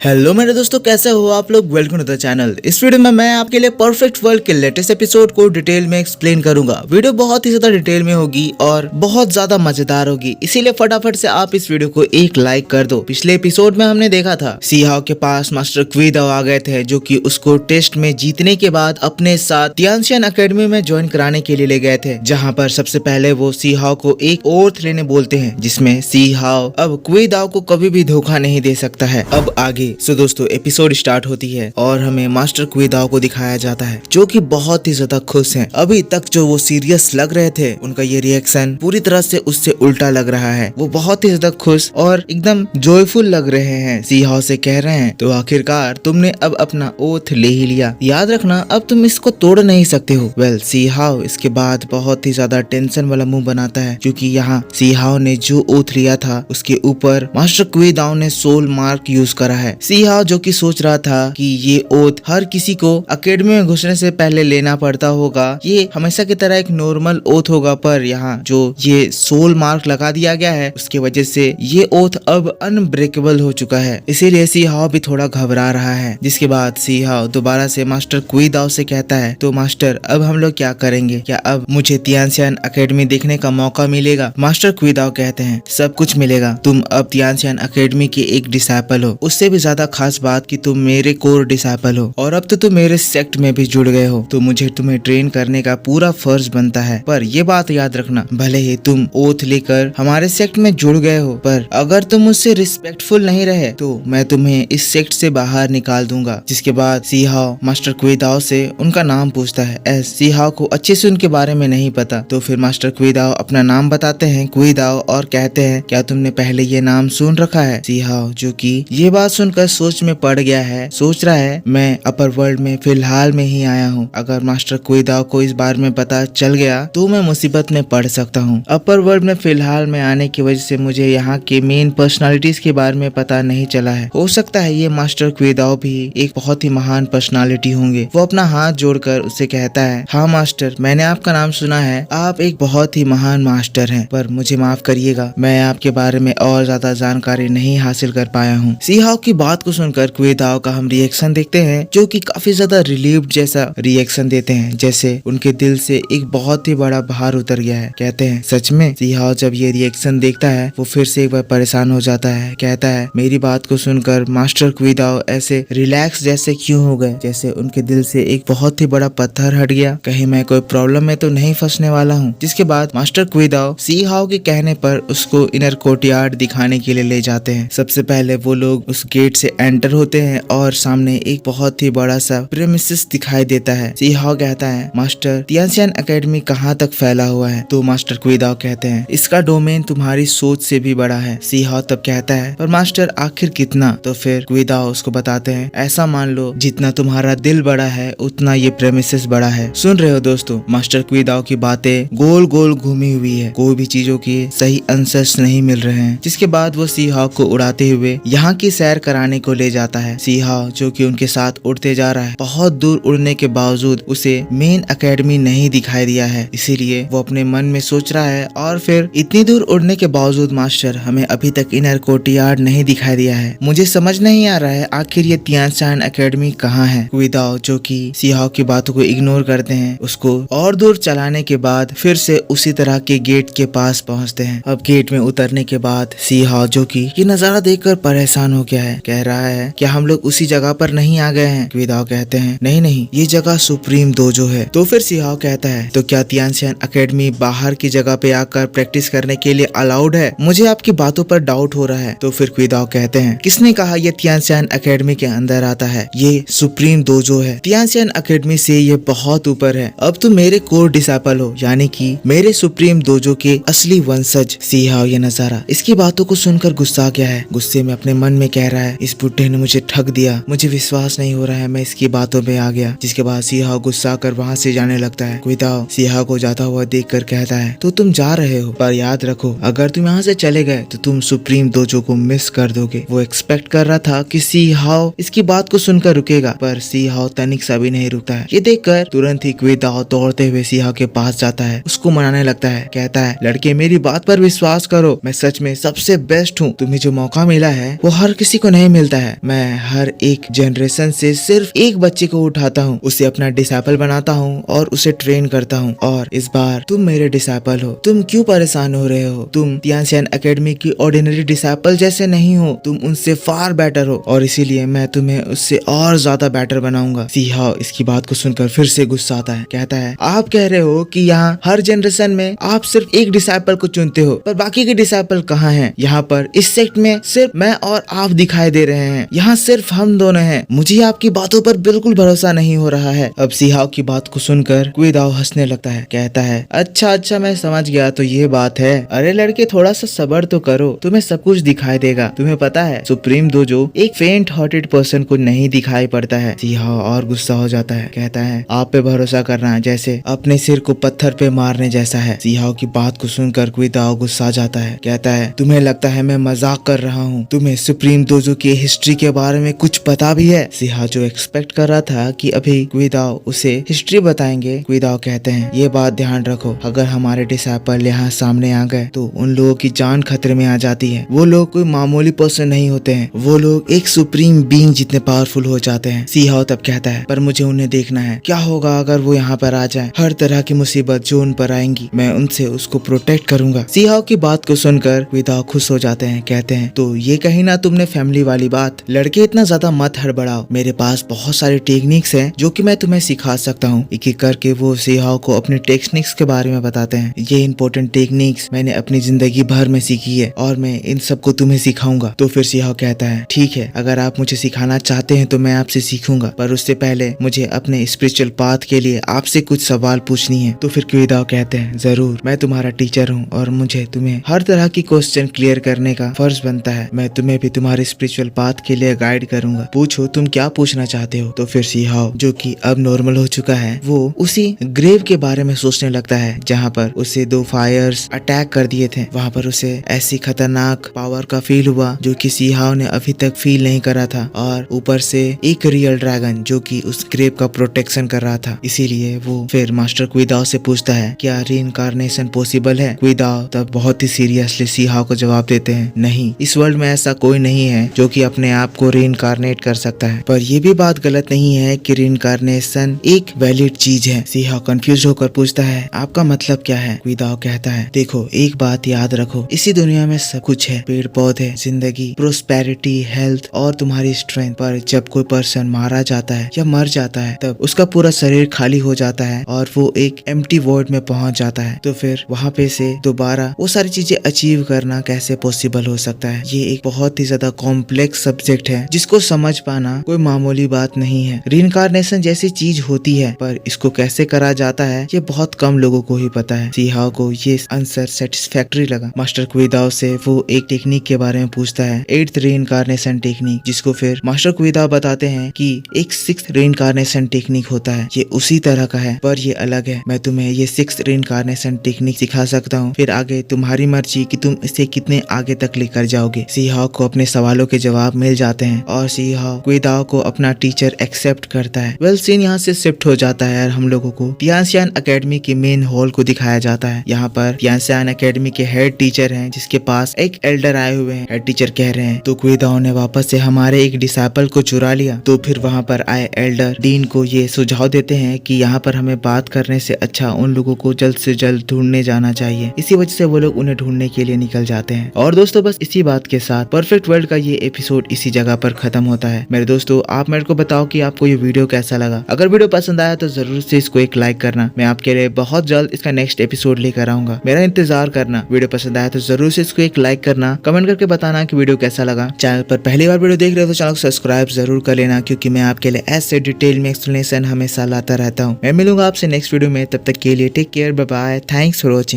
Hello मेरे दोस्तों, कैसे हो आप लोग। Welcome to the channel. इस वीडियो में मैं आपके लिए परफेक्ट वर्ल्ड के लेटेस्ट एपिसोड को डिटेल में एक्सप्लेन करूंगा। वीडियो बहुत ही ज्यादा डिटेल में होगी और बहुत ज्यादा मजेदार होगी, इसीलिए फटाफट से आप इस वीडियो को एक लाइक कर दो। पिछले एपिसोड में हमने देखा था सी हाओ के पास मास्टर क्विदाओ आ गए थे, जो कि उसको टेस्ट में जीतने के बाद अपने साथ तियानशियन एकेडमी में ज्वाइन कराने के लिए ले गए थे, जहाँ पर सबसे पहले वो सी हाओ को एक ओथ लेने बोलते हैं, जिसमें सी हाओ अब क्विदाओ को कभी भी धोखा नहीं दे सकता है। अब आगे सो दोस्तों एपिसोड स्टार्ट होती है और हमें मास्टर क्विदाओ को दिखाया जाता है, जो कि बहुत ही ज्यादा खुश हैं। अभी तक जो वो सीरियस लग रहे थे, उनका ये रिएक्शन पूरी तरह से उससे उल्टा लग रहा है। वो बहुत ही ज्यादा खुश और एकदम जॉयफुल लग रहे हैं। सी हाओ से कह रहे हैं, तो आखिरकार तुमने अब अपना ओथ ले ही लिया, याद रखना अब तुम इसको तोड़ नहीं सकते हो। वेल सी हाओ इसके बाद बहुत ही ज्यादा टेंशन वाला मुंह बनाता है, क्योंकि यहाँ सी हाओ ने जो ओथ लिया था उसके ऊपर मास्टर क्विदाओ ने सोल मार्क यूज करा है। सी हाओ जो कि सोच रहा था कि ये ओथ हर किसी को एकेडमी में घुसने से पहले लेना पड़ता होगा, ये हमेशा की तरह एक नॉर्मल ओथ होगा, पर यहाँ जो ये सोल मार्क लगा दिया गया है उसकी वजह से ये ओथ अब अनब्रेकेबल हो चुका है। इसीलिए सी हाओ भी थोड़ा घबरा रहा है। जिसके बाद सी हाओ दोबारा से मास्टर क्विदाओ से कहता है, तो मास्टर अब हम लोग क्या करेंगे, क्या अब मुझे तियानशियन एकेडमी देखने का मौका मिलेगा। मास्टर क्विदाओ कहते हैं, सब कुछ मिलेगा, तुम अब तियानशियन एकेडमी के एक डिसाइपल हो। उससे भी ज्यादा खास बात कि तुम मेरे कोर डिसाइपल हो और अब तो तुम मेरे सेक्ट में भी जुड़ गए हो, तो मुझे तुम्हें ट्रेन करने का पूरा फर्ज बनता है। पर ये बात याद रखना, भले ही तुम ओथ लेकर हमारे सेक्ट में जुड़ गए हो, पर अगर तुम मुझसे रिस्पेक्टफुल नहीं रहे तो मैं तुम्हें इस सेक्ट से बाहर निकाल दूंगा। जिसके बाद सी हाओ मास्टर क्विदाओ से उनका नाम पूछता है। एस सी हाओ को अच्छे से उनके बारे में नहीं पता, तो फिर मास्टर क्विदाओ अपना नाम बताते हैं क्विदाओ, और कहते हैं, क्या तुमने पहले ये नाम सुन रखा है। सी हाओ जो कि ये बात सुनकर सोच में पड़ गया है, सोच रहा है मैं अपर वर्ल्ड में फिलहाल में ही आया हूँ, अगर मास्टर क्विदाओ को इस बारे में पता चल गया तो मैं मुसीबत में पड़ सकता हूँ। अपर वर्ल्ड में फिलहाल में आने की वजह से मुझे यहाँ के मेन पर्सनालिटीज के बारे में पता नहीं चला है। हो सकता है ये मास्टर क्विदाओ भी एक बहुत ही महान पर्सनालिटी होंगे। वो अपना हाथ जोड़कर उससे कहता है, हाँ मास्टर, मैंने आपका नाम सुना है, आप एक बहुत ही महान मास्टर हैं, पर मुझे माफ करिएगा, मैं आपके बारे में और ज्यादा जानकारी नहीं हासिल कर पाया हूँ। सी हाओ की बात को सुनकर क्विदाओ का हम रिएक्शन देखते हैं, जो कि काफी ज्यादा रिलीव्ड जैसा रिएक्शन देते हैं, जैसे उनके दिल से एक बहुत ही बड़ा भार उतर गया है। कहते हैं, सच में। सी हाओ जब ये रिएक्शन देखता है वो फिर से एक बार परेशान हो जाता है। कहता है, मेरी बात को सुनकर मास्टर क्विदाओ ऐसे रिलैक्स जैसे क्यों हो गए, जैसे उनके दिल से एक बहुत ही बड़ा पत्थर हट गया, कहीं मैं कोई प्रॉब्लम में तो नहीं फंसने वाला हूँ। जिसके बाद मास्टर क्विदाओ सी हाओ के कहने पर उसको इनर कोर्टयार्ड दिखाने के लिए ले जाते हैं। सबसे पहले वो लोग उस गेट से एंटर होते हैं और सामने एक बहुत ही बड़ा सा प्रेमिसेस दिखाई देता है। सी हाओ कहता है, मास्टर तियानशियन एकेडमी कहाँ तक फैला हुआ है। तो मास्टर क्विदाओ कहते हैं, इसका डोमेन तुम्हारी सोच से भी बड़ा है। सी हाओ तब कहता है, पर मास्टर आखिर कितना। तो फिर क्विदाओ उसको बताते हैं, ऐसा मान लो जितना तुम्हारा दिल बड़ा है उतना ये प्रेमिसेस बड़ा है। सुन रहे हो दोस्तों, मास्टर क्विदाओ की बातें गोल गोल घूमी हुई है, कोई भी चीजों की सही आंसर्स नहीं मिल रहे हैं। जिसके बाद वो सी हाओ को उड़ाते हुए यहाँ की सैर कराने को ले जाता है। सी हाओ जो कि उनके साथ उड़ते जा रहा है, बहुत दूर उड़ने के बावजूद उसे मेन एकेडमी नहीं दिखाई दिया है, इसीलिए वो अपने मन में सोच रहा है, और फिर इतनी दूर उड़ने के बावजूद मास्टर हमें अभी तक इनर कोर्टयार्ड नहीं दिखाई दिया है। मुझे समझ नहीं आ रहा है आखिर ये तियानशियन एकेडमी कहाँ है। क्विदाओ जो कि सी हाओ की बातों को इग्नोर करते हैं, उसको और दूर चलाने के बाद फिर से उसी तरह के गेट के पास पहुँचते हैं। अब गेट में उतरने के बाद सी हाओ जो कि ये नजारा देखकर परेशान हो गया है, कह रहा है, क्या हम लोग उसी जगह पर नहीं आ गए हैं। क्विदाओ कहते हैं, नहीं नहीं, ये जगह सुप्रीम डोजो है। तो फिर सी हाओ कहता है, तो क्या तियानशियन एकेडमी बाहर की जगह पे आकर प्रैक्टिस करने के लिए अलाउड है। मुझे आपकी बातों पर डाउट हो रहा है। तो फिर क्विदाओ कहते हैं, किसने कहा ये तियानशियन एकेडमी के अंदर आता है, ये सुप्रीम डोजो है, तियानशियन एकेडमी से ये बहुत ऊपर है। अब तुम मेरे कोर डिसाइपल हो, यानी कि मेरे सुप्रीम डोजो के असली वंशज। सी हाओ ये नजारा इसकी बातों को सुनकर गुस्सा गया है। गुस्से में अपने मन में कह रहा है, इस बुड्ढे ने मुझे ठग दिया, मुझे विश्वास नहीं हो रहा है मैं इसकी बातों में आ गया। जिसके बाद सी हाओ गुस्सा कर वहाँ से जाने लगता है। क्विदाओ सी हाओ को जाता हुआ देखकर कहता है, तो तुम जा रहे हो, पर याद रखो अगर तुम यहाँ से चले गए तो तुम सुप्रीम डोजो को मिस कर दोगे। वो एक्सपेक्ट कर रहा था कि सी हाओ इसकी बात को सुनकर रुकेगा, पर सी हाओ तनिक सा भी नहीं रुकता है। ये देखकर तुरंत ही क्विदाओ दौड़ते हुए सी हाओ के पास जाता है, उसको मनाने लगता है। कहता है, लड़के मेरी बात पर विश्वास करो, मैं सच में सबसे बेस्ट हूँ, तुम्हें जो मौका मिला है वो हर किसी को नहीं नहीं मिलता है। मैं हर एक जनरेशन से सिर्फ एक बच्चे को उठाता हूँ, उसे अपना डिसाइपल बनाता हूँ और उसे ट्रेन करता हूँ। और इस बार तुम मेरे डिसाइपल हो। तुम क्यों परेशान हो रहे हो? तुम तियानसियान एकेडमी की ऑर्डिनरी डिसाइपल जैसे नहीं हो, तुम उनसे फार बेटर हो और इसीलिए मैं तुम्हें उससे और ज्यादा बेटर बनाऊंगा। सी हाओ इसकी बात को सुनकर फिर से गुस्सा आता है। कहता है, आप कह रहे हो कि यहाँ हर जनरेशन में आप सिर्फ एक डिसाइपल को चुनते हो, पर बाकी के डिसाइपल कहाँ हैं? यहाँ पर इस सेक्ट में सिर्फ मैं और आप दिखाई दे रहे हैं। यहाँ सिर्फ हम दोनों हैं। मुझे आपकी बातों पर बिल्कुल भरोसा नहीं हो रहा है। अब सी हाओ की बात को सुनकर क्विदाओ हंसने लगता है। कहता है, अच्छा मैं समझ गया, तो ये बात है। अरे लड़के, थोड़ा सा सब्र तो करो, तुम्हें सब कुछ दिखाई देगा। तुम्हें पता है सुप्रीम दोजो एक फेंट हार्टेड पर्सन को नहीं दिखाई पड़ता है। सी हाओ और गुस्सा हो जाता है। कहता है, आप पे भरोसा करना जैसे अपने सिर को पत्थर पे मारने जैसा है। सी हाओ की बात को सुनकर क्विदाओ गुस्सा जाता है। कहता है, तुम्हें लगता है मैं मजाक कर रहा हूँ? तुम्हें सुप्रीम दोजो की हिस्ट्री के बारे में कुछ पता भी है? सी हाओ जो एक्सपेक्ट कर रहा था कि अभी क्विदाओ उसे हिस्ट्री बताएंगे, क्विदाओ कहते हैं, ये बात ध्यान रखो, अगर हमारे डिसाइपल यहाँ सामने आ गए तो उन लोगों की जान खतरे में आ जाती है। वो लोग कोई मामूली पर्सन नहीं होते हैं, वो लोग एक सुप्रीम बीइंग जितने पावरफुल हो जाते हैं। सी हाओ तब कहता है, पर मुझे उन्हें देखना है, क्या होगा अगर वो यहाँ पर आ जाए? हर तरह की मुसीबत जो उन पर आएंगी मैं उनसे उसको प्रोटेक्ट करूंगा। सी हाओ की बात को सुनकर क्विदाओ खुश हो जाते हैं। कहते हैं, तो ये कही ना तुमने फैमिली वाली बात। लड़के इतना ज्यादा मत हड़बड़ाओ, मेरे पास बहुत सारे टेक्निक्स हैं जो कि मैं तुम्हें सिखा सकता हूँ। एक एक करके वो सी हाओ को अपने टेक्निक्स के बारे में बताते हैं। ये इंपॉर्टेंट टेक्निक्स मैंने अपनी जिंदगी भर में सीखी है और मैं इन सबको तुम्हें सिखाऊंगा। तो फिर सी हाओ कहता है, ठीक है, अगर आप मुझे सिखाना चाहते हैं तो मैं आपसे सीखूंगा, पर उससे पहले मुझे अपने स्पिरिचुअल पाथ के लिए आपसे कुछ सवाल पूछनी है। तो फिर क्विदाओ कहते हैं, जरूर, मैं तुम्हारा टीचर हूँ और मुझे तुम्हें हर तरह की क्वेश्चन क्लियर करने का फर्ज बनता है। मैं तुम्हें भी तुम्हारे स्पिरिचुअल पाथ के लिए गाइड करूंगा। पूछो तुम क्या पूछना चाहते हो। तो फिर सी हाओ जो कि अब नॉर्मल हो चुका है, वो उसी ग्रेव के बारे में सोचने लगता है जहाँ पर उसे 2 फायर्स अटैक कर दिए थे। वहाँ पर उसे ऐसी खतरनाक पावर का फील हुआ जो कि सी हाओ ने अभी तक फील नहीं करा था, और ऊपर से एक रियल ड्रैगन जो कि उस ग्रेव का प्रोटेक्शन कर रहा था। इसीलिए वो फिर मास्टर क्विदाओ से पूछता है, क्या रीइंकार्नेशन पॉसिबल है? क्विदाओ तब बहुत ही सीरियसली सी हाओ को जवाब देते हैं, नहीं, इस वर्ल्ड में ऐसा कोई नहीं है जो कि अपने आप को रीइंकार्नेट कर सकता है। पर ये भी बात गलत नहीं है कि रीइंकार्नेशन एक वैलिड चीज है। सी हाओ कंफ्यूज होकर पूछता है, आपका मतलब क्या है? क्विदाओ कहता है, देखो, एक बात याद रखो, इसी दुनिया में सब कुछ है, पेड़ पौधे, जिंदगी, प्रोस्पेरिटी, हेल्थ और तुम्हारी स्ट्रेंथ। पर जब कोई पर्सन मारा जाता है या मर जाता है तब उसका पूरा शरीर खाली हो जाता है और वो एक एम्प्टी वॉइड में पहुंच जाता है। तो फिर वहाँ पे से दोबारा वो सारी चीजें अचीव करना कैसे पॉसिबल हो सकता है? ये एक बहुत ही ज्यादा कॉम्प्लेक्स सब्जेक्ट है जिसको समझ पाना कोई मामूली बात नहीं है। रीइंकार्नेशन जैसी चीज होती है, पर इसको कैसे करा जाता है ये बहुत कम लोगों को ही पता है। सी हाओ को ये आंसर सेटिस्फैक्टरी लगा। मास्टर क्विदाओ से वो एक टेक्निक के बारे में पूछता है, 8th रीइंकार्नेशन टेक्निक, जिसको फिर मास्टर क्विदाओ बताते हैं कि एक 6th रीइंकार्नेशन टेक्निक होता है। ये उसी तरह का है पर ये अलग है। मैं तुम्हें ये 6th रीइंकार्नेशन टेक्निक सिखा सकता हूँ, फिर आगे तुम्हारी मर्जी कि तुम इसे कितने आगे तक लेकर जाओगे। सी हाओ को अपने सवालों के जवाब मिल जाते हैं और सी हाओ क्विदाओ को अपना टीचर एक्सेप्ट करता है। वेल सीन यहाँ से शिफ्ट हो जाता है और हम लोगों को तियानसियान एकेडमी के मेन हॉल को दिखाया जाता है। यहाँ पर तियानसियान एकेडमी के हेड टीचर हैं जिसके पास एक एल्डर आए हुए हैं। हेड टीचर कह रहे हैं, तो क्विदाओ ने वापस से हमारे एक डिसाइपल को चुरा लिया। तो फिर वहाँ पर आए एल्डर डीन को ये सुझाव देते हैं कि यहाँ पर हमें बात करने से अच्छा उन लोगों को जल्द से जल्द ढूंढने जाना चाहिए। इसी वजह से वो लोग उन्हें ढूंढने के लिए निकल जाते हैं। और दोस्तों बस इसी बात के साथ परफेक्ट वर्ल्ड का ये एपिसोड इसी जगह पर खत्म होता है। मेरे दोस्तों, आप मेरे को बताओ कि आपको ये वीडियो कैसा लगा। अगर वीडियो पसंद आया तो जरूर से इसको एक लाइक करना। मैं आपके लिए बहुत जल्द इसका नेक्स्ट एपिसोड लेकर आऊंगा, मेरा इंतजार करना। वीडियो पसंद आया तो जरूर से इसको एक लाइक करना, कमेंट करके बताना कि वीडियो कैसा लगा। चैनल पर पहली बार वीडियो देख रहे हो तो चैनल को सब्सक्राइब जरूर कर लेना, क्योंकि मैं आपके लिए ऐसे डिटेल में एक्सप्लेनेशन हमेशा लाता रहता हूँ। मैं मिलूंगा आपसे नेक्स्ट वीडियो में, तब तक के लिए take care, bye bye, thanks for watching.